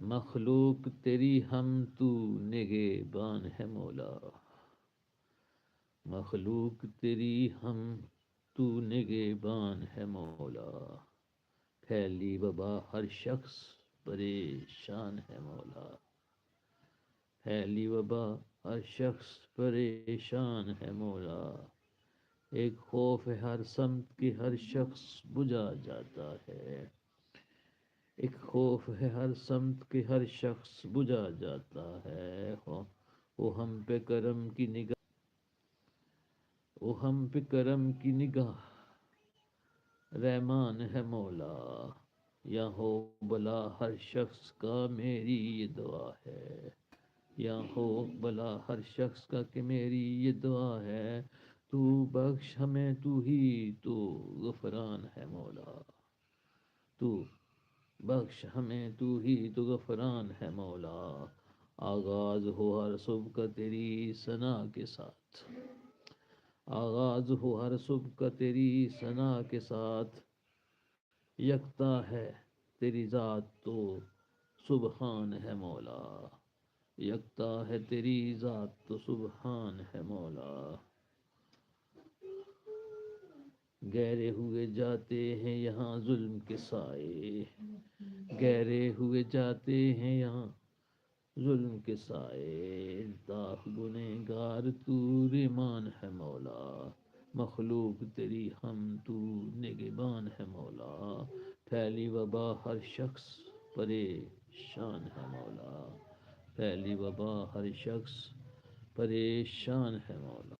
مخلوق تیری ہم تو نگہبان ہے مولا، مخلوق تیری ہم تو نگہبان ہے مولا، پھیلی وبا ہر شخص پریشان ہے مولا، پھیلی وبا ہر شخص پریشان ہے مولا، ایک خوف ہے ہر سمت کی ہر شخص بجھا جاتا ہے، ایک خوف ہے ہر سمت کے ہر شخص بجھا جاتا ہے، وہ ہم پہ کرم کی نگاہ، وہ ہم پہ کرم کی نگاہ رحمان ہے مولا، یا ہو بلا ہر شخص کا میری یہ دعا ہے، یا ہو بلا ہر شخص کا کہ میری یہ دعا ہے، تو بخش ہمیں تو ہی تو غفران ہے مولا، تو بخش ہمیں تو ہی تو غفران ہے مولا، آغاز ہو ہر صبح کا تیری ثنا کے ساتھ، آغاز ہو ہر صبح کا تیری ثنا کے ساتھ، یکتا ہے تیری ذات تو سبحان ہے مولا، یکتا ہے تیری ذات تو سبحان ہے مولا، گہرے ہوئے جاتے ہیں یہاں ظلم کے سائے، گہرے ہوئے جاتے ہیں یہاں ظلم کے سائے، الطاف گنہگار تو رحمان ہے مولا، مخلوق تیری ہم تو نگہبان ہے مولا، پھیلی وبا ہر شخص پریشان ہے مولا، پھیلی وبا ہر شخص پریشان ہے مولا۔